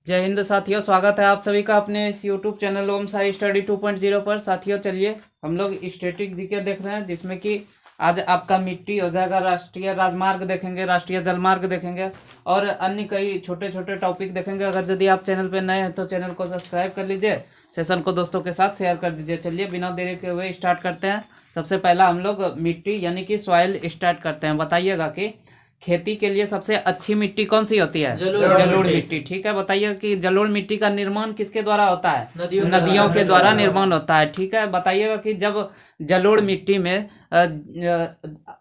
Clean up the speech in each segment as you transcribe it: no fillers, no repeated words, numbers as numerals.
जय हिंद साथियों, स्वागत है आप सभी का अपने इस यूट्यूब चैनल ओम साई स्टडी 2.0 पर। साथियों चलिए हम लोग स्टैटिक जीके देख रहे हैं, जिसमें कि आज आपका मिट्टी हो जाएगा, राष्ट्रीय राजमार्ग देखेंगे, राष्ट्रीय जलमार्ग देखेंगे और अन्य कई छोटे छोटे टॉपिक देखेंगे। अगर यदि आप चैनल पर नए हैं तो चैनल को सब्सक्राइब कर लीजिए, सेशन को दोस्तों के साथ शेयर कर दीजिए। चलिए बिना देरी के हुए स्टार्ट करते हैं। सबसे पहला हम लोग मिट्टी यानी कि सॉइल स्टार्ट करते हैं। बताइएगा कि खेती के लिए सबसे अच्छी मिट्टी कौन सी होती है? जलोढ़ मिट्टी। ठीक है, बताइए कि जलोढ़ मिट्टी का निर्माण किसके द्वारा होता है? नदियों के द्वारा निर्माण होता है। ठीक है, बताइएगा कि जब जलोढ़ मिट्टी में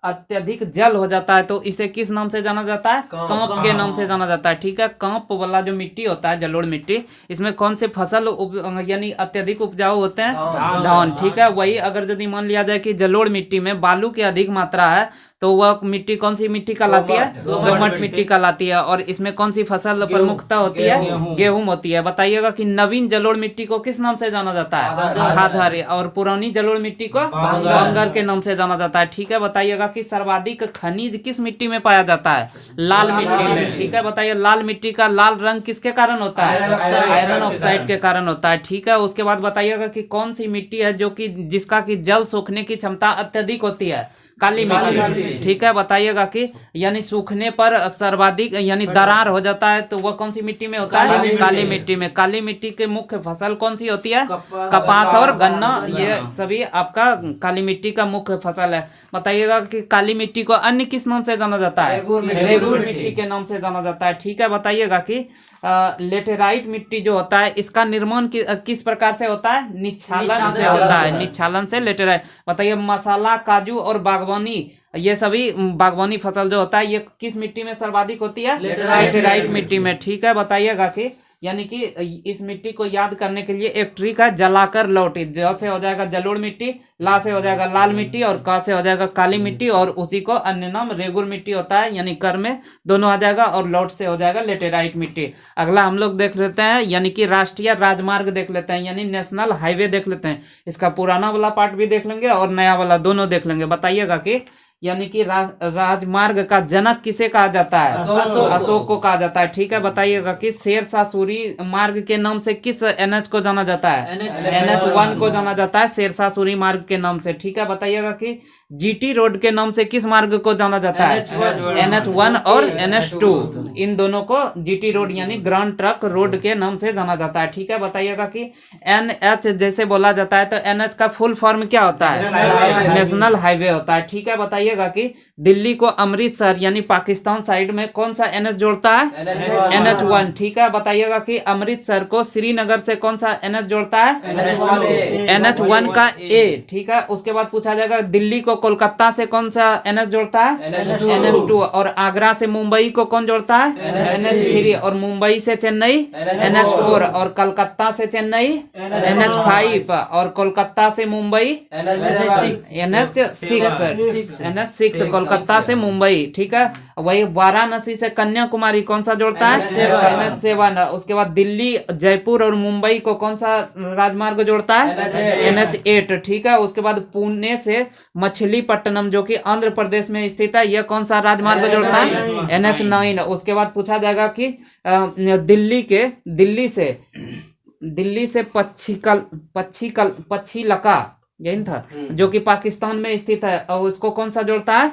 अत्यधिक जल हो जाता है तो इसे किस नाम से जाना जाता है? कांप के नाम से जाना जाता है। ठीक है, कांप वाला जो मिट्टी होता है जलोढ़ मिट्टी, इसमें कौन से फसल यानी अत्यधिक उपजाऊ होते हैं? धान। ठीक है, वही अगर यदि मान लिया जाए कि जलोढ़ मिट्टी में बालू की अधिक मात्रा है तो वह मिट्टी कौन सी मिट्टी कहलाती है? दोमट मिट्टी कहलाती है। और इसमें कौन सी फसल प्रमुखता होती है? गेहूं होती है। बताइएगा कि नवीन जलोढ़ मिट्टी को किस नाम से जाना जाता है? खादर। और पुरानी जलोढ़ मिट्टी को बंगर के नाम से जाना जाता है। ठीक है, बताइएगा कि सर्वाधिक खनिज किस मिट्टी में पाया जाता है? लाल मिट्टी में। ठीक है, बताइए लाल मिट्टी का लाल रंग किसके कारण होता है? आयरन ऑक्साइड के कारण होता है। ठीक है, उसके बाद बताइएगा कि कौन सी मिट्टी है जो कि जिसका की जल सोखने की क्षमता अत्यधिक होती है? काली मिट्टी। ठीक है, बताइएगा कि यानी सूखने पर सर्वाधिक यानी दरार हो जाता है तो वह कौन सी मिट्टी में होता है? काली मिट्टी में। काली मिट्टी के मुख्य फसल कौन सी होती है? कपास और गन्ना, ये सभी आपका काली मिट्टी का मुख्य फसल है। बताइएगा कि काली मिट्टी को अन्य किस नाम से जाना जाता है? रेगुर मिट्टी के नाम से जाना जाता है। ठीक है, बताइएगा कि लेटेराइट मिट्टी जो होता है इसका निर्माण किस प्रकार से होता है? निच्छालन से होता है। निच्छालन से लेटेराइट। बताइए मसाला, काजू और बागवानी, ये सभी बागवानी फसल जो होता है ये किस मिट्टी में सर्वाधिक होती है? लेटेराइट मिट्टी में। ठीक है, बताइएगा कि यानी कि इस मिट्टी को याद करने के लिए एक ट्रिक है, जलाकर लौटी। ज से हो जाएगा जलोढ़ मिट्टी, ला से हो जाएगा लाल मिट्टी और का से हो जाएगा काली मिट्टी और उसी को अन्य नाम रेगुर मिट्टी होता है, यानी कर में दोनों आ जाएगा और लौट से हो जाएगा लेटेराइट मिट्टी। अगला हम लोग देख लेते हैं यानी कि राष्ट्रीय राजमार्ग देख लेते हैं, यानी नेशनल हाईवे देख लेते हैं। इसका पुराना वाला पार्ट भी देख लेंगे और नया वाला दोनों देख लेंगे। बताइएगा कि यानी कि राजमार्ग का जनक किसे कहा जाता है? अशोक को कहा जाता है। ठीक है, बताइएगा कि शेरशाह सूरी मार्ग के नाम से किस एनएच को जाना जाता है? NH1 को जाना जाता है शेरशाह सूरी मार्ग के नाम से। ठीक है, बताइएगा कि जीटी रोड के नाम से किस मार्ग को जाना जाता है? NH1 और NH2, इन दोनों को जीटी रोड यानी ग्रांड ट्रक रोड के नाम से जाना जाता है। ठीक है, बताइएगा कि NH जैसे बोला जाता है तो NH का फुल फॉर्म क्या होता है? नेशनल हाईवे होता है। ठीक है, बताइएगा कि दिल्ली को अमृतसर यानी पाकिस्तान साइड में कौन सा NH जोड़ता है? NH1। ठीक है, बताइएगा कि अमृतसर को श्रीनगर से कौन सा NH जोड़ता है? NH1 का A। ठीक है, उसके बाद पूछा जाएगा दिल्ली को कोलकाता से कौन सा NH जोड़ता है? NH2। और आगरा से मुंबई को कौन जोड़ता है? NH3। और मुंबई से चेन्नई NH4। और कलकत्ता से चेन्नई NH5। और कोलकाता से मुंबई NH6 कोलकाता से मुंबई। ठीक है, वही वाराणसी से कन्याकुमारी कौन सा जोड़ता है? NH7। उसके बाद दिल्ली, जयपुर और मुंबई को कौन सा राजमार्ग जोड़ता है? NH8। ठीक है, उसके बाद पुणे से मछलीपट्टनम जो कि आंध्र प्रदेश में स्थित है, यह कौन सा राजमार्ग जोड़ता है? NH9। उसके बाद पूछा जाएगा कि दिल्ली से पच्छीलका यही था जो कि पाकिस्तान में स्थित है और उसको कौन सा जोड़ता है?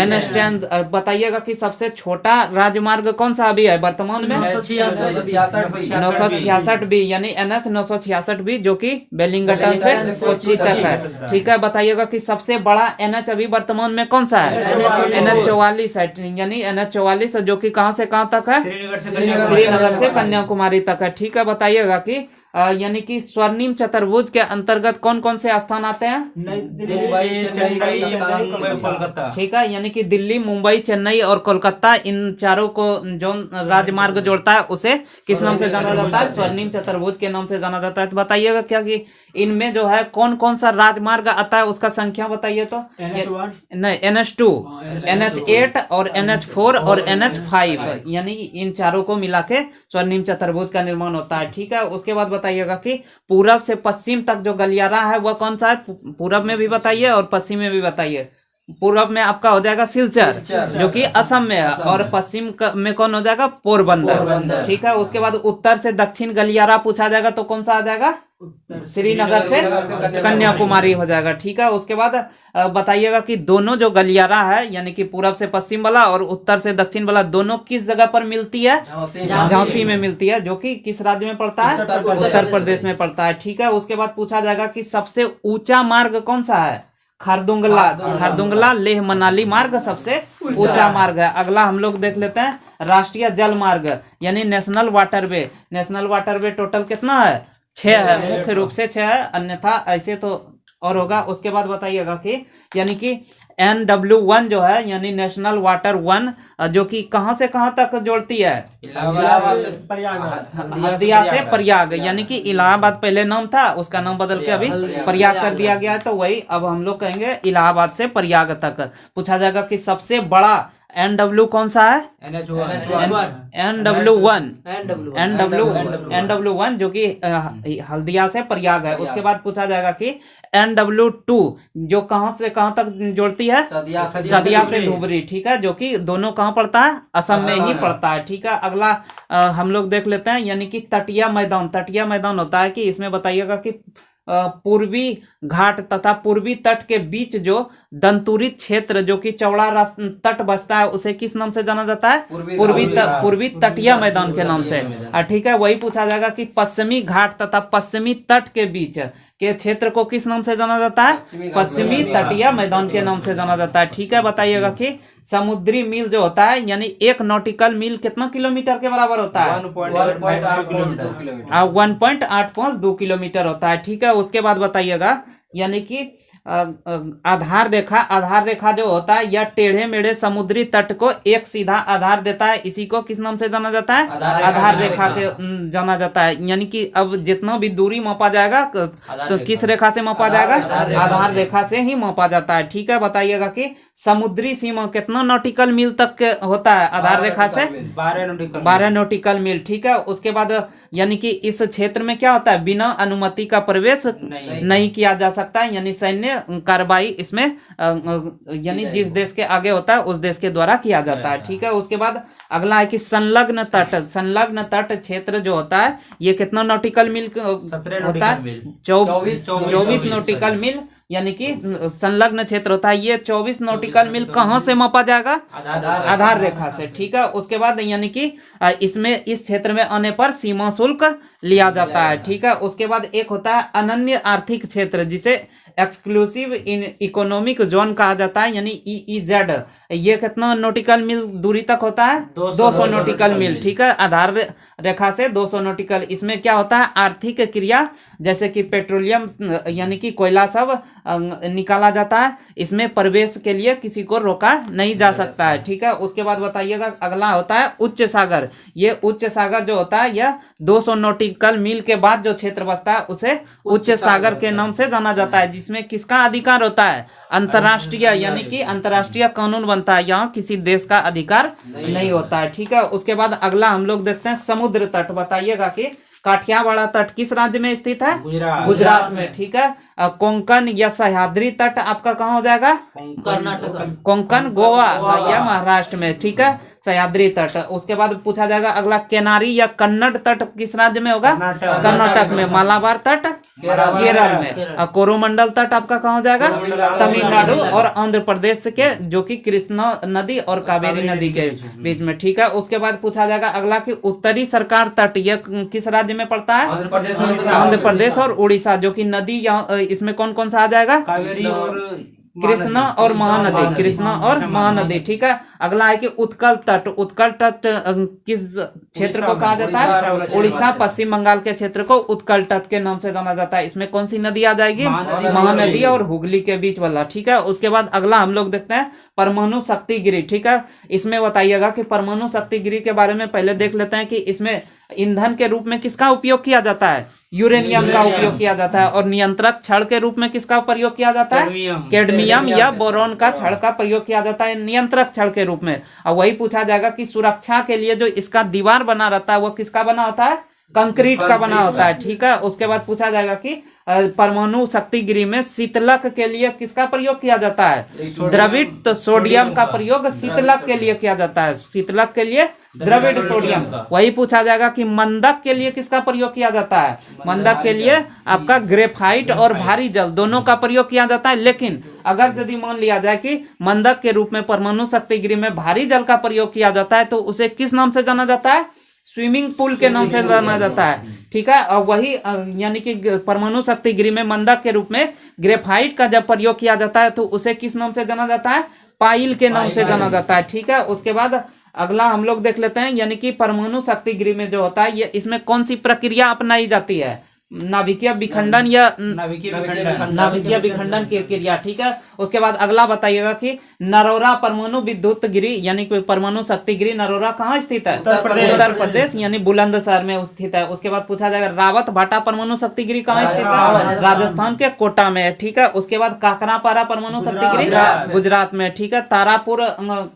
NH10। बताइएगा कि सबसे छोटा राजमार्ग कौन सा अभी है वर्तमान में? 966 बी, यानी NH 966 बी जो कि बेलिंगटन से कोच्चि तक है। ठीक है, बताइएगा कि सबसे बड़ा NH अभी वर्तमान में कौन सा है? NH44 है, यानी NH44 जो कि कहां से कहां तक है? श्रीनगर से कन्याकुमारी तक है। ठीक है, बताइएगा कि यानी कि स्वर्णिम चतुर्भुज के अंतर्गत कौन कौन से स्थान आते हैं? ठीक है, यानी कि दिल्ली, मुंबई, चेन्नई और कोलकाता, इन चारों को जो राजमार्ग जोड़ता है उसे किस नाम से जाना जाता है? स्वर्णिम चतुर्भुज के नाम से जाना जाता है। तो बताइएगा क्या कि इनमें जो है कौन कौन सा राजमार्ग आता है उसका संख्या बताइए तो। नहीं, NH2, NH8 और NH4 और NH5, यानी इन चारों को मिला के स्वर्णिम चतुर्भुज का निर्माण होता है। ठीक है, उसके बाद बताइएगा कि पूरब से पश्चिम तक जो गलियारा है वह कौन सा है? पूरब में भी बताइए और पश्चिम में भी बताइए। पूर्व में आपका हो जाएगा सिलचर जो कि असम में है, और पश्चिम में कौन हो जाएगा, पोरबंदर। ठीक है, उसके बाद उत्तर से दक्षिण गलियारा पूछा जाएगा तो कौन सा आ जाएगा, श्रीनगर से कन्याकुमारी हो जाएगा। ठीक है, उसके बाद बताइएगा कि दोनों जो गलियारा है यानी कि पूरब से पश्चिम वाला और उत्तर से दक्षिण वाला दोनों किस जगह पर मिलती है, झांसी में मिलती है, जो कि किस राज्य में पड़ता है, उत्तर प्रदेश में पड़ता है। ठीक है, उसके बाद पूछा जाएगा कि सबसे ऊंचा मार्ग कौन सा है, खारदुंगला लेह मनाली मार्ग सबसे ऊंचा मार्ग है। अगला हम लोग देख लेते हैं राष्ट्रीय जल मार्ग यानी national waterway. National waterway total कितना है, 6 है, मुख्य रूप से 6 है, अन्यथा ऐसे तो और होगा। उसके बाद बताइएगा कि यानी कि NW1 जो है यानी नेशनल वाटर 1 जो कि कहां से कहां तक जोड़ती है, हल्दिया से प्रयाग, यानी कि इलाहाबाद पहले नाम था, उसका नाम बदल के अभी प्रयाग कर दिया गया है, तो वही अब हम लोग कहेंगे इलाहाबाद से प्रयाग तक। पूछा जाएगा कि सबसे बड़ा NW कौन सा है, NW1 जो कि हल्दिया से प्रयाग है। उसके बाद पूछा जाएगा कि NW2 जो कहां से कहां तक जोड़ती है, सदिया से धुबरी। ठीक है, जो कि दोनों कहां पड़ता है, असम में ही पड़ता है। ठीक है, अगला हम लोग देख लेते हैं यानी कि तटीय मैदान होता है कि इसमें बताइएगा कि पूर्वी घाट तथा पूर्वी तट के बीच जो दंतुरित क्षेत्र जो कि चौड़ा तट बसता है उसे किस नाम से जाना जाता है, पूर्वी तटीय मैदान के नाम से। ठीक है, वही पूछा जाएगा कि पश्चिमी घाट तथा पश्चिमी तट के बीच के क्षेत्र को किस नाम से जाना जाता है, पश्चिमी तटीय मैदान के नाम से जाना जाता है। ठीक है, बताइएगा कि समुद्री मील जो होता है यानी 1 नॉटिकल मील कितना किलोमीटर के बराबर होता है, 1.852 किलोमीटर होता है। ठीक है, उसके बाद बताइएगा यानी कि आधार रेखा जो होता है यह टेढ़े मेढ़े समुद्री तट को एक सीधा आधार देता है, इसी को किस नाम से जाना जाता है, आधार रेखा के जाना जाता है। यानी कि अब जितना भी दूरी मापा जाएगा तो किस रेखा से मापा जाएगा, आधार रेखा से ही मापा जाता है। ठीक है, बताइएगा कि समुद्री सीमा कितना नॉटिकल मील तक के होता है आधार रेखा से, 12 नॉटिकल मील। ठीक है, उसके बाद यानी कि इस क्षेत्र में क्या होता है, बिना अनुमति का प्रवेश नहीं किया जा सकता है, यानी सैन्य कार्रवाई इसमें यानी जिस देश के आगे होता है उस देश के द्वारा किया जाता है। ठीक है, उसके बाद अगला है कि संलग्न तट क्षेत्र जो होता है ये कितना नॉटिकल मील होता है, 24 नॉटिकल मील, यानी कि संलग्न क्षेत्र होता है ये 24 नॉटिकल मील कहां से मापा जाएगा, आधार रेखा से। ठीक है, उसके बाद यानी कि इसमें इस क्षेत्र में आने पर सीमा शुल्क लिया जाता है। ठीक है, उसके बाद एक होता है अनन्य आर्थिक क्षेत्र जिसे एक्सक्लूसिव इकोनॉमिक जोन कहा जाता है, यानी EEZ। ये कितना नॉटिकल मील दूरी तक होता है, 200 नॉटिकल मील। ठीक है, आधार रेखा से 200 नॉटिकल। इसमें क्या होता है, आर्थिक क्रिया जैसे कि पेट्रोलियम यानी कि कोयला सब निकाला जाता है, इसमें प्रवेश के लिए किसी को रोका नहीं जा सकता है। ठीक है, उसके बाद बताइएगा अगला होता है उच्च सागर। ये उच्च सागर जो होता है यह 200 नॉटिकल मील के बाद जो क्षेत्र बसता है उसे उच्च सागर के नाम से जाना जाता है, जिसमें किसका अधिकार होता है, अंतर्राष्ट्रीय, यानी कि अंतर्राष्ट्रीय कानून बनता है, यहाँ किसी देश का अधिकार नहीं होता है। ठीक है, उसके बाद अगला हम लोग देखते हैं समुद्र तट। बताइएगा कि काठियावाड़ तट किस राज्य में स्थित है, गुजरात में। ठीक है, कोंकण या सह्याद्री तट आपका कहाँ हो जाएगा, कोंकण गोवा या महाराष्ट्र में। ठीक है, सह्याद्री तट। उसके बाद पूछा जाएगा अगला केनारी या कन्नड़ तट किस राज्य में होगा, कर्नाटक में। मालाबार तट केरल में। कोरोमंडल तट आपका कहाँ हो जाएगा, तमिलनाडु और आंध्र प्रदेश के, जो कि कृष्णा नदी और कावेरी नदी के बीच में। ठीक है, उसके बाद पूछा जाएगा अगला कि उत्तरी सरकार तट यह किस राज्य में पड़ता है, आंध्र प्रदेश और उड़ीसा, जो कि नदी इसमें कौन कौन सा आ जाएगा, कृष्णा और महानदी। ठीक है, अगला है कि उत्कल तट किस क्षेत्र को कहा जाता है, उड़ीसा पश्चिम बंगाल के क्षेत्र को उत्कल तट के नाम से जाना जाता है। इसमें कौन सी नदी आ जाएगी, महानदी और हुगली के बीच वाला। ठीक है, उसके बाद अगला हम लोग देखते हैं परमाणु शक्ति गृह। ठीक है, इसमें बताइएगा कि परमाणु शक्ति गृह के बारे में पहले देख लेते हैं कि इसमें ईंधन के रूप में किसका उपयोग किया जाता है, यूरेनियम का उपयोग किया जाता है, और नियंत्रक छड़ के रूप में किसका प्रयोग किया जाता है, कैडमियम या बोरॉन का छड़ का प्रयोग किया जाता है नियंत्रक छड़ के रूप में। और वही पूछा जाएगा कि सुरक्षा के लिए जो इसका दीवार बना रहता है वो किसका बना होता है, कंक्रीट का बना होता है, ठीक है। उसके बाद पूछा जाएगा कि परमाणु शक्ति गृह में शीतलक के लिए किसका प्रयोग किया जाता है? द्रवित सोडियम का प्रयोग शीतलक के लिए किया जाता है, शीतलक के लिए द्रवित सोडियम। वही पूछा जाएगा कि मंदक के लिए किसका प्रयोग किया जाता है? मंदक के लिए आपका ग्रेफाइट और भारी जल दोनों का प्रयोग किया जाता है। लेकिन अगर यदि मान लिया जाए कि मंदक के रूप में परमाणु शक्ति गृह में भारी जल का प्रयोग किया जाता है तो उसे किस नाम से जाना जाता है? स्विमिंग पूल के नाम से जाना जाता है, ठीक है। और वही यानी कि परमाणु शक्ति गृह में मंदक के रूप में ग्रेफाइट का जब प्रयोग किया जाता है तो उसे किस नाम से जाना जाता है? पाइल के नाम से जाना जाता है, ठीक है। उसके बाद अगला हम लोग देख लेते हैं, यानी कि परमाणु शक्ति गृह में जो होता है ये इसमें कौन सी प्रक्रिया अपनाई जाती है? नाभिकीय विखंडन या नाभिकीय विखंडन की क्रिया, ठीक है। उसके बाद अगला बताइएगा कि नरोरा परमाणु विद्युत गृह यानी कि परमाणु शक्ति गृह नरोरा कहाँ स्थित है? उत्तर प्रदेश यानी बुलंदशहर में स्थित है। उसके बाद पूछा जाएगा रावत भाटा परमाणु शक्ति गृह कहाँ स्थित है? राजस्थान के कोटा में, ठीक है। उसके बाद काकरापारा परमाणु शक्ति गृह गुजरात में, ठीक है। तारापुर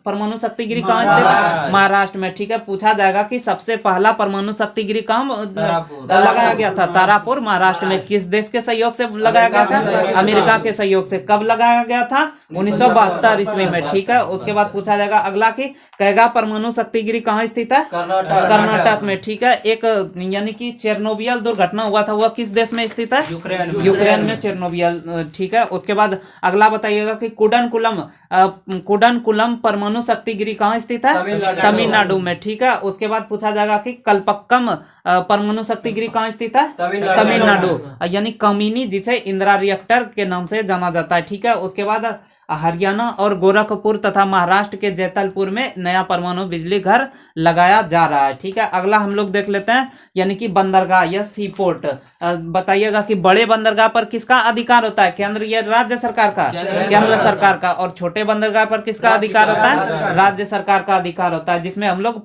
परमाणु शक्ति गृह कहाँ स्थित है? महाराष्ट्र में, ठीक है। पूछा जाएगा कि सबसे पहला परमाणु शक्ति गृह कहाँ लगाया गया था? तारापुर महाराष्ट्र में। किस देश के सहयोग से लगाया गया था? अमेरिका के सहयोग से। कब लगाया गया था? 1972 ईस्वी में, ठीक है। उसके बाद पूछा जाएगा अगला कि कैगा परमाणु शक्ति गृह कहाँ स्थित है? कर्नाटक में, ठीक है। एक यानी कि चेरनोबियल दुर्घटना हुआ था, वह किस देश में स्थित है? यूक्रेन में चेरनोबियल, ठीक है। उसके बाद अगला बताइएगा कि कुडनकुलम परमाणु शक्ति गृह कहाँ स्थित है? तमिलनाडु में, ठीक है। उसके बाद पूछा जाएगा कि कल्पक्कम परमाणु शक्ति गृह कहाँ स्थित है? तमिलनाडु यानी कमिनी, जिसे इंदिरा रिएक्टर के नाम से जाना जाता है, ठीक है। उसके बाद हरियाणा और गोरखपुर तथा महाराष्ट्र के जैतलपुर में नया परमाणु बिजली घर लगाया जा रहा है, ठीक है। अगला हम लोग देख लेते हैं, यानी कि बंदरगाह या सी पोर्ट। बताइएगा कि बड़े बंदरगाह पर किसका अधिकार होता है? केंद्र या राज्य सरकार का? केंद्र सरकार का। और छोटे बंदरगाह पर किसका अधिकार होता है? राज्य सरकार का अधिकार होता है। जिसमें हम लोग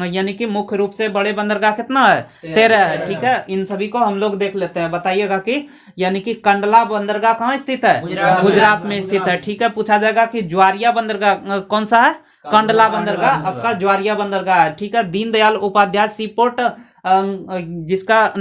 यानी कि मुख्य रूप से बड़े बंदरगाह कितना है? 13 है, ठीक है। इन सभी को हम लोग देख लेते हैं। बताइएगा कि यानी कि कंडला बंदरगाह कहाँ स्थित है? गुजरात में स्थित है, ठीक है। पूछा जाएगा कि ज्वारिया बंदरगाह कौन सा है? कंडला बंदरगाह आपका ज्वारिया बंदरगाह है, ठीक है। दीनदयाल उपाध्याय सी पोर्ट जिसका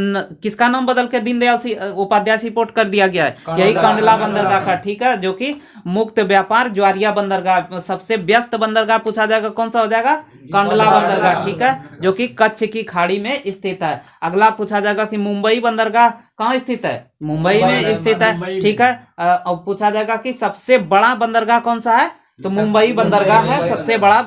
किसका नाम बदल के दीनदयाल उपाध्याय सी पोर्ट कर दिया गया है? यही कंडला बंदरगाह का, ठीक है। जो कि मुक्त व्यापार ज्वारिया बंदरगाह। सबसे व्यस्त बंदरगाह पूछा जाएगा कौन सा हो जाएगा? कंडला बंदरगाह, ठीक है, जो कि कच्छ की खाड़ी में स्थित है। अगला पूछा जाएगा कि मुंबई बंदरगाह कहाँ स्थित है? मुंबई में स्थित है, ठीक है। अब पूछा जाएगा कि सबसे बड़ा बंदरगाह कौन सा है? तो मुंबई बंदरगाह है सबसे बड़ा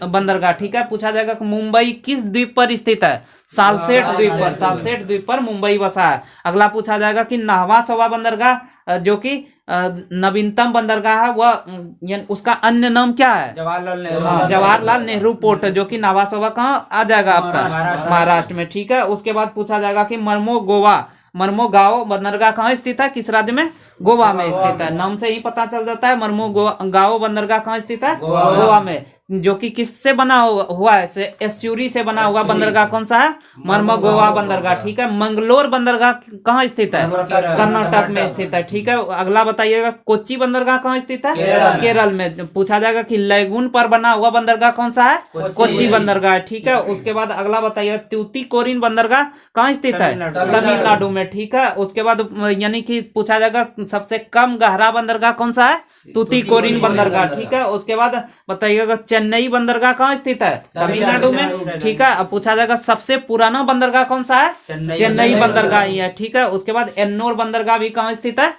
बंदरगाह, ठीक है। पूछा जाएगा कि मुंबई किस द्वीप पर स्थित है? सालसेट द्वीप पर। सालसेट द्वीप पर मुंबई बसा है। अगला पूछा जाएगा कि नाहवा सवा बंदरगाह जो कि नवीनतम बंदरगाह है, वह उसका अन्य नाम क्या है? जवाहरलाल नेहरू पोर्ट, जो कि नाहवा सवा कहाँ आ जाएगा आपका? महाराष्ट्र में, ठीक है। उसके बाद पूछा जाएगा कि मर्मोगांव बंदरगाह कहाँ स्थित है? किस राज्य में? गोवा में स्थित है। नाम से ही पता चल जाता है। मर्मोगांव बंदरगाह कहाँ स्थित है? गोवा में। जो कि किससे बना हुआ है? एस्चुरी से बना हुआ बंदरगाह कौन सा है? मर्मोगांव बंदरगाह, ठीक है। मंगलोर बंदरगाह कहाँ स्थित है? कर्नाटक में स्थित है, ठीक है। अगला बताइएगा कोच्चि बंदरगाह कहाँ स्थित है? केरल में। पूछा जाएगा कि लैगून पर बना हुआ बंदरगाह कौन सा है? कोच्चि बंदरगाह, ठीक है। उसके बाद अगला बताइएगा ट्यूटिकोरिन बंदरगाह कहाँ स्थित है? तमिलनाडु में, ठीक है। उसके बाद यानी कि पूछा जाएगा सबसे कम गहरा बंदरगाह कौन सा है? टूटिकोरिन बंदरगाह, ठीक है। उसके बाद बताइएगा चेन्नई बंदरगाह कहाँ स्थित है? तमिलनाडु में, ठीक है। अब पूछा जाएगा सबसे पुराना बंदरगाह कौन सा है? चेन्नई बंदरगाह ही है, ठीक है। उसके बाद एन्नोर बंदरगाह भी कहाँ स्थित है?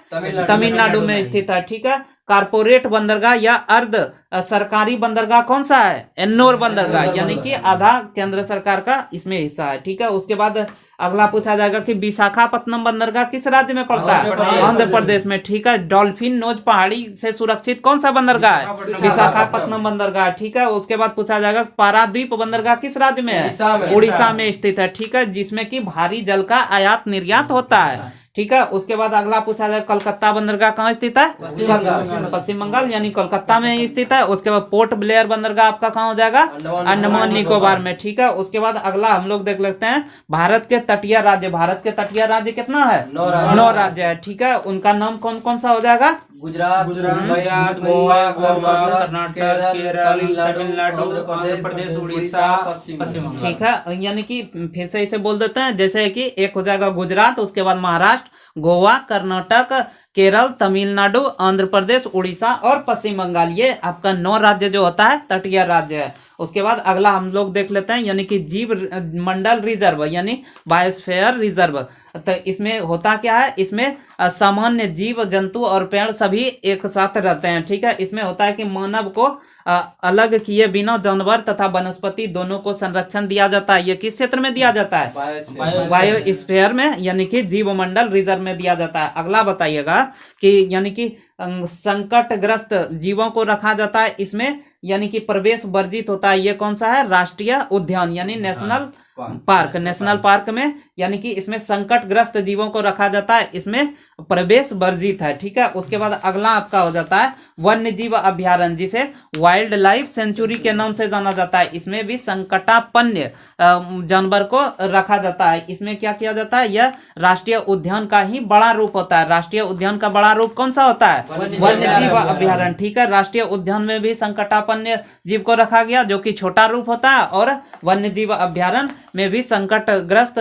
तमिलनाडु में स्थित है, ठीक है। कारपोरेट बंदरगाह या अर्ध सरकारी बंदरगाह कौन सा है? एन्नोर बंदरगाह, यानी कि आधा केंद्र सरकार का इसमें हिस्सा है, ठीक है। उसके बाद अगला पूछा जाएगा कि विशाखापत्तनम बंदरगाह किस राज्य में पड़ता है? आंध्र प्रदेश में, ठीक है। डॉल्फिन नोज पहाड़ी से सुरक्षित कौन सा बंदरगाह है? विशाखापत्तनम बंदरगाह, ठीक है। उसके बाद पूछा जाएगा पारादीप बंदरगाह किस राज्य में है? उड़ीसा में स्थित है, ठीक है, जिसमें कि भारी जल का आयात निर्यात होता है, ठीक है। उसके बाद अगला पूछा जाए कलकत्ता बंदरगाह कहाँ स्थित है? पश्चिम बंगाल यानी कोलकाता में स्थित है। उसके बाद पोर्ट ब्लेयर बंदरगाह आपका कहाँ हो जाएगा? अंडमान निकोबार में, ठीक है। उसके बाद अगला हम लोग देख लेते हैं भारत के तटीय राज्य। भारत के तटीय राज्य कितना है? 9 राज्य है, ठीक है। उनका नाम कौन कौन सा हो जाएगा? गुजरात, गोवा, कर्नाटक, केरल, तमिलनाडु, आंध्र प्रदेश, उड़ीसा, पश्चिम बंगाल। ठीक है, यानी कि फिर से इसे बोल देते हैं, जैसे कि एक हो जाएगा गुजरात, उसके बाद महाराष्ट्र, गोवा, कर्नाटक, केरल, तमिलनाडु, आंध्र प्रदेश, उड़ीसा और पश्चिम बंगाल। ये आपका 9 राज्य जो होता है तटीय राज्य है। उसके बाद अगला हम लोग देख लेते हैं, यानी कि जीव मंडल रिजर्व यानी बायोस्फीयर रिजर्व। तो इसमें होता क्या है, इसमें सामान्य जीव जंतु और पेड़ सभी एक साथ रहते हैं। ठीक है, इसमें होता है कि मानव को अलग किए बिना जानवर तथा वनस्पति दोनों को संरक्षण दिया जाता है। ये किस क्षेत्र में दिया जाता है? बायोस्फीयर में, यानी कि जीव मंडल रिजर्व में दिया जाता है। अगला बताइएगा कि यानी कि संकटग्रस्त जीवों को रखा जाता है इसमें, यानी कि प्रवेश वर्जित होता है। ये कौन सा है? राष्ट्रीय उद्यान यानी नेशनल पार्क। नेशनल पार्क में यानी कि इसमें संकटग्रस्त जीवों को रखा जाता है, इसमें प्रवेश वर्जित है। ठीक है, उसके बाद अगला आपका हो जाता है वन्य जीव अभ्यारण्य, जिसे वाइल्ड लाइफ सेंचुरी के नाम से जाना जाता है। इसमें भी संकटापन्न जानवर को रखा जाता है। इसमें क्या किया जाता है? यह राष्ट्रीय उद्यान का ही बड़ा रूप होता है। राष्ट्रीय उद्यान का बड़ा रूप कौन सा होता है? वन्य जीव अभ्यारण्य। ठीक है, राष्ट्रीय उद्यान में भी संकटापन्न जीव को रखा गया जो कि छोटा रूप होता है, और वन्य जीव अभ्यारण्य में भी संकटग्रस्त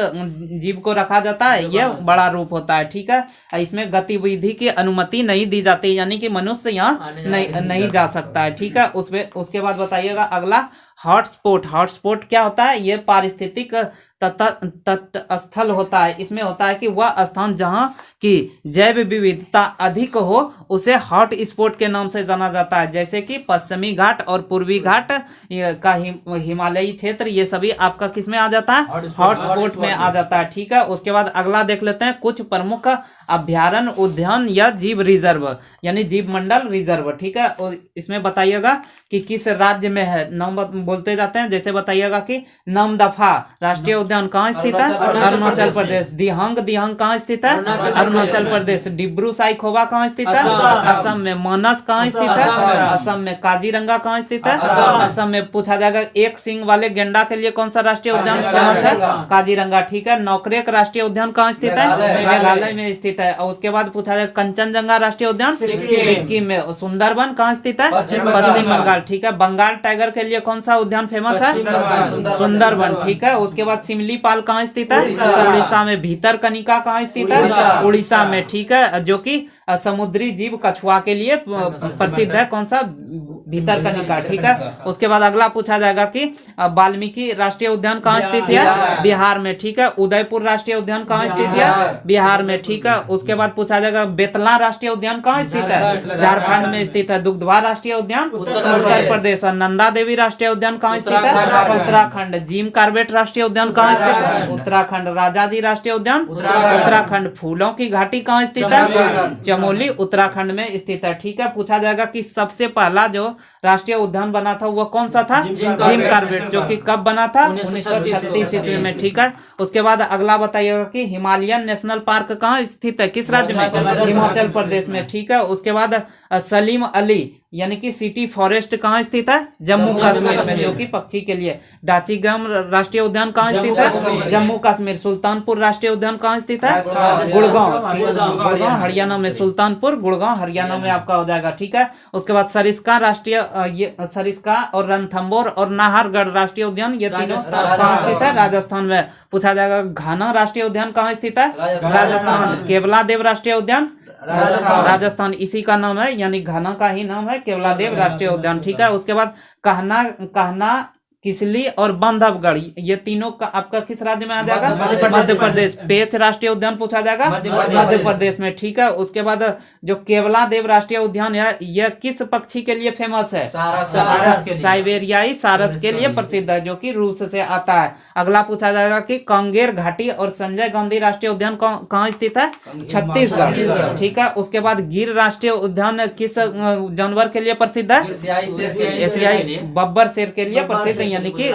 जीव को रखा जाता है, यह बड़ा रूप होता है। ठीक है, इसमें गतिविधि की अनुमति नहीं दी जाती, यानी कि मनुष्य यहाँ नहीं जा सकता है। ठीक है, उसके बाद बताइएगा अगला हॉटस्पॉट। हॉटस्पॉट क्या होता है? ये पारिस्थितिक तट स्थल होता है। इसमें होता है कि वह स्थान जहाँ की जैव विविधता अधिक हो उसे हॉट स्पॉट के नाम से जाना जाता है। जैसे कि पश्चिमी घाट और पूर्वी घाट का हिमालयी क्षेत्र, ये सभी आपका किस में आ जाता है? हॉटस्पॉट में आ जाता है। ठीक है, उसके बाद अगला देख लेते हैं कुछ प्रमुख अभ्यारण्य उद्यान या जीव रिजर्व यानी जीव मंडल रिजर्व। ठीक है, और इसमें बताइएगा कि किस राज्य में है। नाम बोलते जाते हैं, जैसे बताइएगा कि नामदफा राष्ट्रीय उद्यान कहाँ स्थित है? अरुणाचल प्रदेश। दिहांग कहाँ स्थित है? अरुणाचल प्रदेश। डिब्रू साइखोवा कहाँ स्थित है? असम में। मानस कहाँ स्थित है? असम में। काजीरंगा कहाँ स्थित है? असम में। पूछा जाएगा एक सिंग वाले गेंडा के लिए कौन सा राष्ट्रीय उद्यान फेमस है? काजीरंगा। ठीक है, नौकरेक राष्ट्रीय उद्यान कहाँ स्थित है? मेघालय में स्थित है। और उसके बाद पूछा जाएगा कंचनजंगा राष्ट्रीय उद्यान सिक्किम में। सुंदरबन कहाँ स्थित है? पश्चिम बंगाल। ठीक है, बंगाल टाइगर के लिए कौन सा उद्यान फेमस है? सुंदरबन। ठीक है, उसके बाद सिमलीपाल कहाँ स्थित है? उड़ीसा में। भीतरकनिका कहाँ स्थित है? उड़ीसा में। ठीक है, जो कि समुद्री जीव कछुआ के लिए प्रसिद्ध है। कौन सा? भीतरकनिका। ठीक है, उसके बाद अगला पूछा जाएगा कि वाल्मीकि राष्ट्रीय उद्यान कहाँ स्थित है? बिहार में। ठीक है, उदयपुर राष्ट्रीय उद्यान कहाँ स्थित है? बिहार में। ठीक है, उसके बाद पूछा जाएगा बेतला राष्ट्रीय उद्यान कहाँ स्थित है? झारखंड में स्थित है। दुग्धवा राष्ट्रीय उद्यान उत्तर प्रदेश। नंदा देवी राष्ट्रीय उद्यान कहाँ स्थित है? उत्तराखंड। जिम कार्बेट राष्ट्रीय उद्यान कहाँ स्थित है? उत्तराखंड। राजाजी राष्ट्रीय उद्यान उत्तराखंड। फूलों की घाटी कहाँ स्थित है? चमोली उत्तराखंड में स्थित है। ठीक है, पूछा जाएगा कि सबसे पहला जो राष्ट्रीय उद्यान बना था वो कौन सा था? जिम कार्बेट, जो कि कब बना था? 1936 ईस्वी में। ठीक है, उसके बाद अगला बताइएगा कि हिमालयन नेशनल पार्क कहाँ स्थित है? किस राज्य में? हिमाचल प्रदेश में। ठीक है, उसके बाद सलीम अली यानी कि सिटी फॉरेस्ट कहाँ स्थित है? जम्मू कश्मीर में, जो कि पक्षी के लिए। डाचीगम राष्ट्रीय उद्यान कहाँ स्थित है? जम्मू कश्मीर। सुल्तानपुर राष्ट्रीय उद्यान कहाँ स्थित है? गुड़गांव। गुड़गांव हरियाणा में। सुल्तानपुर गुड़गांव हरियाणा में आपका हो जाएगा। ठीक है, उसके बाद सरिस्का राष्ट्रीय सरिस्का और रणथंभौर और नाहरगढ़ राष्ट्रीय उद्यान, ये तीनों कहाँ स्थित है? राजस्थान में। पूछा जाएगा घाना राष्ट्रीय उद्यान कहाँ स्थित है? राजस्थान। केवलादेव राष्ट्रीय उद्यान राजस्थान, इसी का नाम है, यानी घाना का ही नाम है केवलादेव राष्ट्रीय उद्यान। ठीक है, उसके बाद कहना किसली और बांधवगढ़, ये तीनों का आपका किस राज्य में आ जाएगा? मध्य प्रदेश। पेच राष्ट्रीय उद्यान पूछा जाएगा मध्य प्रदेश में। ठीक है, उसके बाद जो केवलादेव राष्ट्रीय उद्यान है यह किस पक्षी के लिए फेमस है? साइबेरियाई सारस के लिए प्रसिद्ध है, जो कि रूस से आता है। अगला पूछा जाएगा कि कांगेर घाटी और संजय गांधी राष्ट्रीय उद्यान कहाँ स्थित है? छत्तीसगढ़। ठीक है, उसके बाद गिर राष्ट्रीय उद्यान किस जानवर के लिए प्रसिद्ध है? एशियाई बब्बर शेर के लिए प्रसिद्ध, यानी कि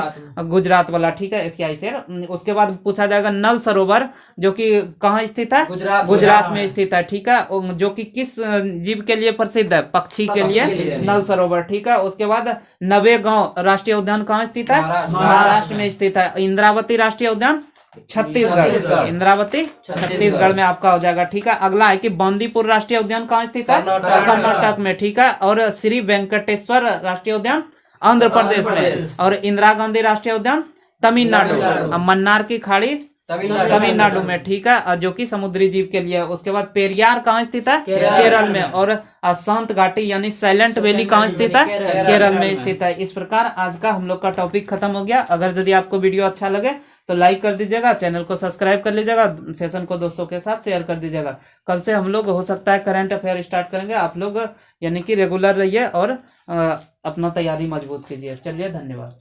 गुजरात वाला। ठीक है, एशियाई शेर। उसके बाद पूछा जाएगा नल सरोवर, जो कि कहाँ स्थित है? गुजरात में स्थित है। ठीक है, जो कि किस जीव के लिए प्रसिद्ध है? पक्षी के लिए नल सरोवर। ठीक है, उसके बाद नवेगांव राष्ट्रीय उद्यान कहाँ स्थित है? महाराष्ट्र में स्थित है। इंद्रावती राष्ट्रीय उद्यान छत्तीसगढ़। इंद्रावती छत्तीसगढ़ में आपका हो जाएगा। ठीक है, अगला है कि बांदीपुर राष्ट्रीय उद्यान कहाँ स्थित है? कर्नाटक में। ठीक है, और श्री वेंकटेश्वर राष्ट्रीय उद्यान आंध्र प्रदेश में, और इंदिरा गांधी राष्ट्रीय उद्यान तमिलनाडु, और मन्नार की खाड़ी तमिलनाडु में। ठीक है, जो कि समुद्री जीव के लिए है। उसके बाद पेरियार कहाँ स्थित है? केरल में। और शांत घाटी यानी साइलेंट वैली कहाँ स्थित है? केरल में स्थित है। इस प्रकार आज का हम लोग का टॉपिक खत्म हो गया। अगर यदि आपको वीडियो अच्छा लगे तो लाइक कर दीजिएगा, चैनल को सब्सक्राइब कर लीजिएगा, सेशन को दोस्तों के साथ शेयर कर दीजिएगा। कल से हम लोग हो सकता है करंट अफेयर स्टार्ट करेंगे। आप लोग यानी कि रेगुलर रहिए और अपना तैयारी मजबूत कीजिए। चलिए, धन्यवाद।